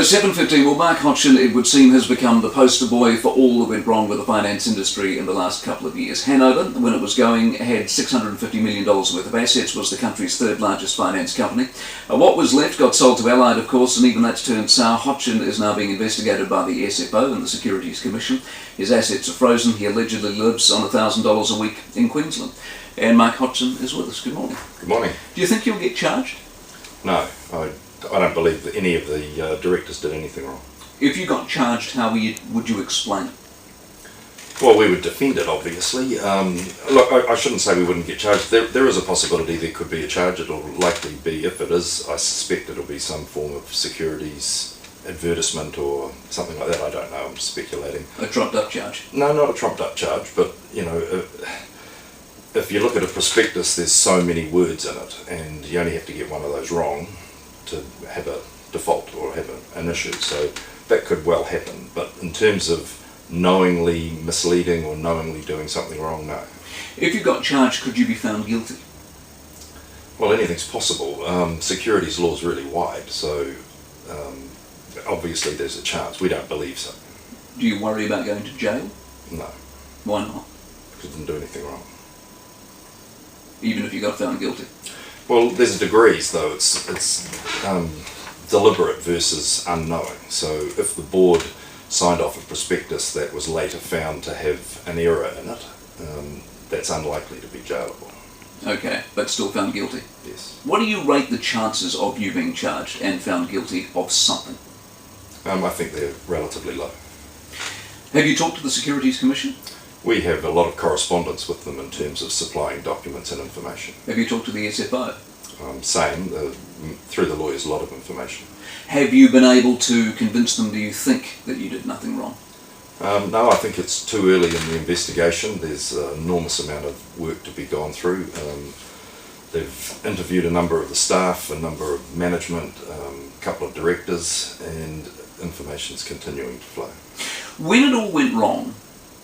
7:15. Well, Mark Hotchin, it would seem, has become the poster boy for all that went wrong with the finance industry in the last couple of years. Hanover, when it was going, had $650 million worth of assets, was the country's third largest finance company. What was left got sold to Allied, of course, and even that's turned sour. Hotchin is now being investigated by the SFO and the Securities Commission. His assets are frozen. He allegedly lives on $1,000 a week in Queensland. And Mark Hotchin is with us. Good morning. Good morning. Do you think you'll get charged? No, I don't believe that any of the directors did anything wrong. If you got charged, how would you explain it? Well, we would defend it, obviously. Look, I shouldn't say we wouldn't get charged. There is a possibility there could be a charge. It'll likely be, if it is, I suspect it'll be some form of securities advertisement or something like that. I don't know, I'm speculating. A trumped-up charge? No, not a trumped-up charge, but, you know, if you look at a prospectus, there's so many words in it, and you only have to get one of those wrong to have a default or have an issue. So that could well happen. But in terms of knowingly misleading or knowingly doing something wrong, no. If you got charged, could you be found guilty? Well, anything's possible. Securities law is really wide, so obviously there's a chance. We don't believe so. Do you worry about going to jail? No. Why not? Because I didn't do anything wrong. Even if you got found guilty? Well, there's degrees though. It's deliberate versus unknowing. So if the board signed off a prospectus that was later found to have an error in it, that's unlikely to be jailable. Okay, but still found guilty? Yes. What do you rate the chances of you being charged and found guilty of something? I think they're relatively low. Have you talked to the Securities Commission? We have a lot of correspondence with them in terms of supplying documents and information. Have you talked to the SFO? Same, through the lawyers, a lot of information. Have you been able to convince them, do you think, that you did nothing wrong? No, I think it's too early in the investigation. There's an enormous amount of work to be gone through. They've interviewed a number of the staff, a number of management, a couple of directors, and information's continuing to flow. When it all went wrong,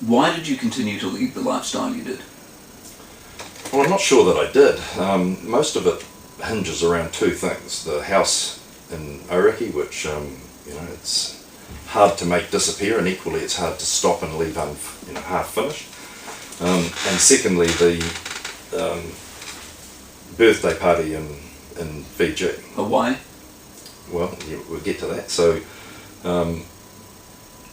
why did you continue to lead the lifestyle you did? Well, I'm not sure that I did. Most of it hinges around two things. The house in Auraki, which, it's hard to make disappear, and equally it's hard to stop and leave half finished. And secondly, the birthday party in Fiji. Why? Well, we'll get to that. So,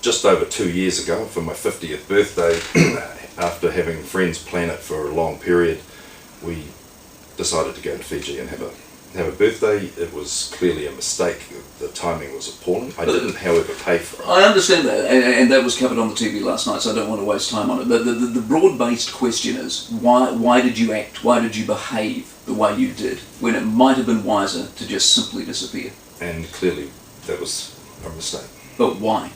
just over 2 years ago, for my 50th birthday, after having friends plan it for a long period, we decided to go to Fiji and have a birthday. It was clearly a mistake. The timing was appalling. I didn't, however, pay for it. I understand that, and that was covered on the TV last night, so I don't want to waste time on it. The broad-based question is, why did you act, why did you behave the way you did, when it might have been wiser to just simply disappear? And clearly that was a mistake. But why?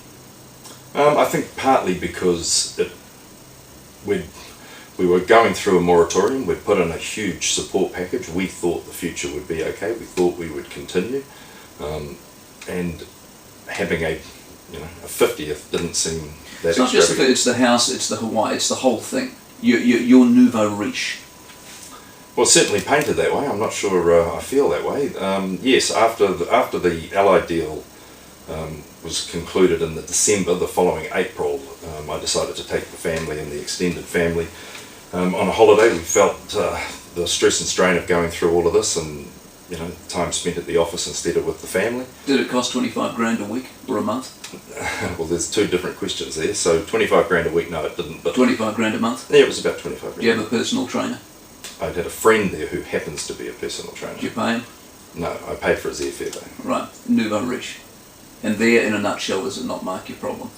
I think partly because we were going through a moratorium. We'd put in a huge support package. We thought the future would be okay. We thought we would continue. And having a 50th didn't seem that. It's not just it's the house, it's the Hawaii, it's the whole thing. Your nouveau riche. Well, certainly painted that way. I'm not sure I feel that way. Yes, after the Allied deal was concluded in the following April, I decided to take the family and the extended family on a holiday. We felt the stress and strain of going through all of this, and time spent at the office instead of with the family. Did it cost 25 grand a week or a month? Well, there's two different questions there. So 25 grand a week, no, it didn't. But 25 grand a month? Yeah, it was about 25 grand. Do you have a personal trainer? I'd had a friend there who happens to be a personal trainer. Did you pay him? No, I paid for his airfare though. Right, nouveau riche. And there, in a nutshell, does it not mark your problem?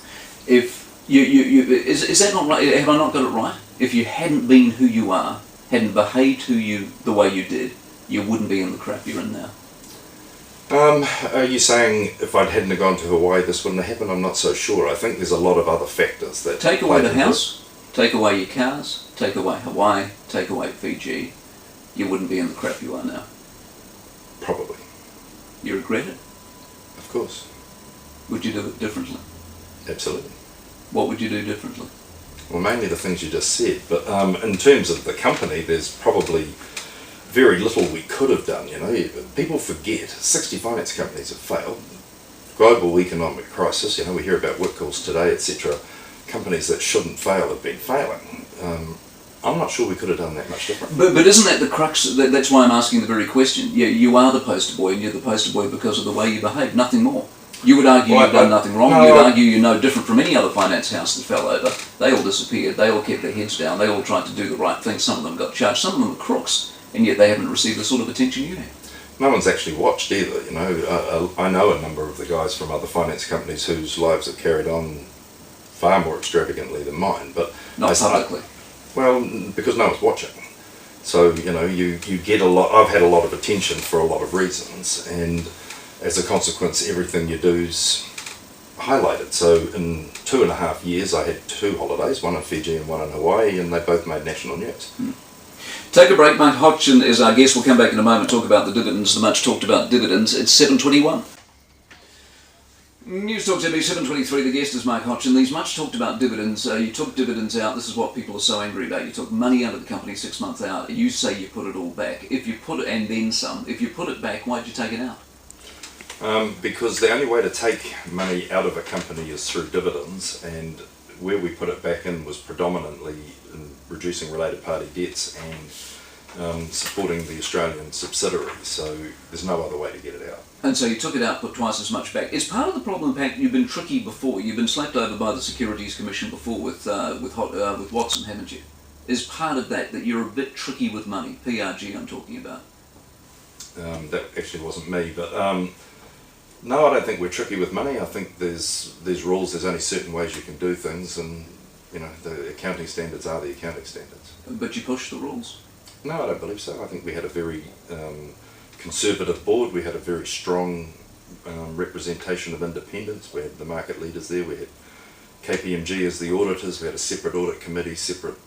If is that not right? Have I not got it right? If you hadn't been who you are, hadn't behaved the way you did, you wouldn't be in the crap you're in now. Are you saying if I hadn't gone to Hawaii, this wouldn't have happened? I'm not so sure. I think there's a lot of other factors that take away the house, take away your cars, take away Hawaii, take away Fiji, you wouldn't be in the crap you are now. Probably. You regret it? Of course. Would you do it differently? Absolutely. What would you do differently? Well, mainly the things you just said, but in terms of the company, there's probably very little we could have done. People forget 60 finance companies have failed. Of global economic crisis, you know, we hear about work calls today, etc. Companies that shouldn't fail have been failing. I'm not sure we could have done that much different. But isn't that the crux? That's why I'm asking the very question. You are the poster boy, and you're the poster boy because of the way you behave, nothing more. You would argue you've done nothing wrong. No, You'd argue you're no different from any other finance house that fell over. They all disappeared. They all kept their heads down. They all tried to do the right thing. Some of them got charged. Some of them are crooks, and yet they haven't received the sort of attention you have. No one's actually watched either, you know. I know a number of the guys from other finance companies whose lives have carried on far more extravagantly than mine, but not publicly. Well, because no one's watching. So, you know, you get a lot. I've had a lot of attention for a lot of reasons, and as a consequence, everything you do's highlighted. So in 2.5 years, I had 2 holidays, one in Fiji and one in Hawaii, and they both made national news. Take a break. Mike Hotchin is our guest. We'll come back in a moment, talk about the dividends, the much talked about dividends. It's 7:21. Newstalk ZB 7:23, the guest is Mark Hotchin. These much talked about dividends, you took dividends out. This is what people are so angry about. You took money out of the company 6 months out. You say you put it all back. If you put it, and then some, if you put it back, why'd you take it out? Because the only way to take money out of a company is through dividends, and where we put it back in was predominantly in reducing related party debts and supporting the Australian subsidiary, so there's no other way to get it out. And so you took it out, put twice as much back. Is part of the problem, Pat, you've been tricky before. You've been slapped over by the Securities Commission before with Watson, haven't you? Is part of that you're a bit tricky with money? PRG I'm talking about. That actually wasn't me, but no, I don't think we're tricky with money. I think there's rules, there's only certain ways you can do things, and you know, the accounting standards are the accounting standards. But you pushed the rules. No, I don't believe so. I think we had a very conservative board. We had a very strong representation of independence. We had the market leaders there. We had KPMG as the auditors. We had a separate audit committee, separate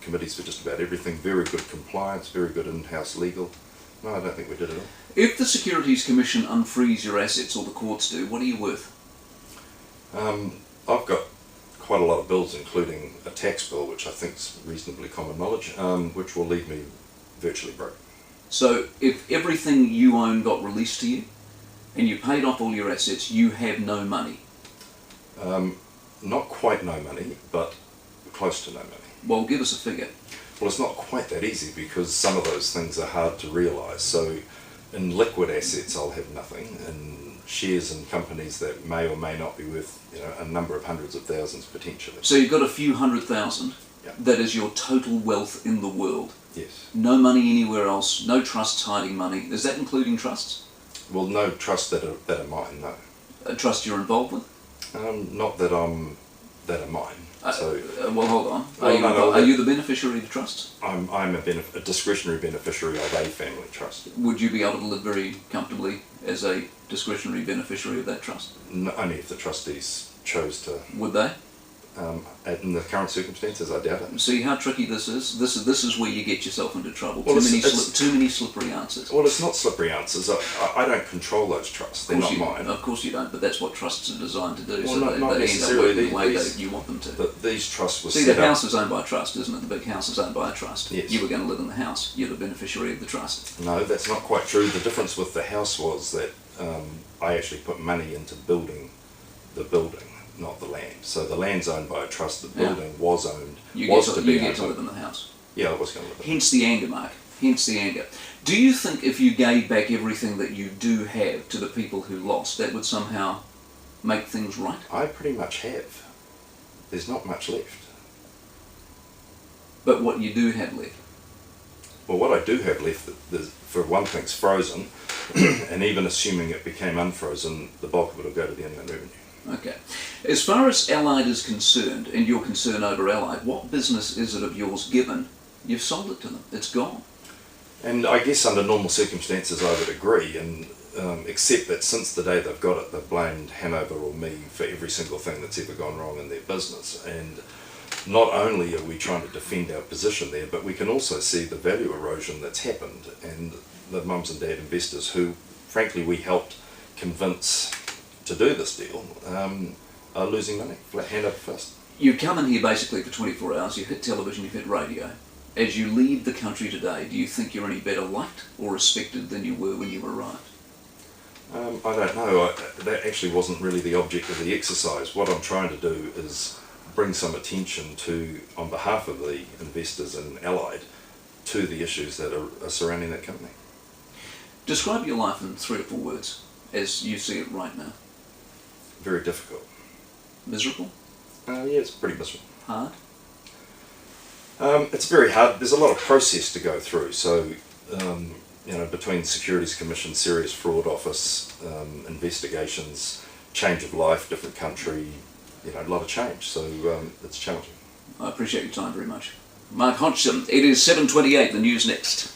committees for just about everything. Very good compliance, very good in-house legal. No, I don't think we did it all. If the Securities Commission unfreeze your assets, or the courts do, what are you worth? I've got quite a lot of bills, including a tax bill, which I think is reasonably common knowledge, which will leave me virtually broke. So if everything you own got released to you, and you paid off all your assets, you have no money? Not quite no money, but close to no money. Well, give us a figure. Well, it's not quite that easy because some of those things are hard to realise. So in liquid assets, I'll have nothing. In shares in companies that may or may not be worth, you know, a number of hundreds of thousands potentially. So you've got a few 100,000. Yeah. That is your total wealth in the world. Yes. No money anywhere else. No trusts hiding money. Is that including trusts? Well, no trusts that are mine. No. A trust you're involved with? Not that are mine. Well, hold on. Well, are you the beneficiary of the trust? I'm a discretionary beneficiary of a family trust. Would you be able to live very comfortably as a discretionary beneficiary of that trust? Only if the trustees chose to. Would they? In the current circumstances, I doubt it. See how tricky this is? This is where you get yourself into trouble. Well, too many slippery answers. Well, it's not slippery answers. I don't control those trusts. They're not mine. Of course you don't, but that's what trusts are designed to do. Well, so not they end up necessarily. working the way that you want them to. But these trusts were See, set the up. house is owned by a trust, isn't it? The big house is owned by a trust. Yes. You were going to live in the house. You're the beneficiary of the trust. No, that's not quite true. The difference with the house was that I actually put money into building the building, not the land. So the land's owned by a trust. The building was owned. You get to live in the house. Yeah, I was going to live in it. Hence the anger, Mark. Hence the anger. Do you think if you gave back everything that you do have to the people who lost, that would somehow make things right? I pretty much have. There's not much left. But what you do have left? Well, what I do have left, for one thing, is frozen, and even assuming it became unfrozen, the bulk of it will go to the inland revenue. Okay. As far as Allied is concerned, and your concern over Allied, what business is it of yours given you've sold it to them? It's gone. And I guess under normal circumstances I would agree, and except that since the day they've got it, they've blamed Hanover or me for every single thing that's ever gone wrong in their business. And not only are we trying to defend our position there, but we can also see the value erosion that's happened, and the mums and dad investors who, frankly, we helped convince to do this deal are losing money, flat hand over fist. You come in here basically for 24 hours, you hit television, you hit radio. As you leave the country today, do you think you're any better liked or respected than you were when you arrived? I don't know. That actually wasn't really the object of the exercise. What I'm trying to do is bring some attention to, on behalf of the investors in Allied, to the issues that are surrounding that company. Describe your life in 3 or 4 words, as you see it right now. Very difficult. Miserable? Yeah, it's pretty miserable. Hard? It's very hard. There's a lot of process to go through. So, between Securities Commission, Serious Fraud Office, investigations, change of life, different country, a lot of change. So it's challenging. I appreciate your time very much. Mark Hotchin, it is 7:28, the news next.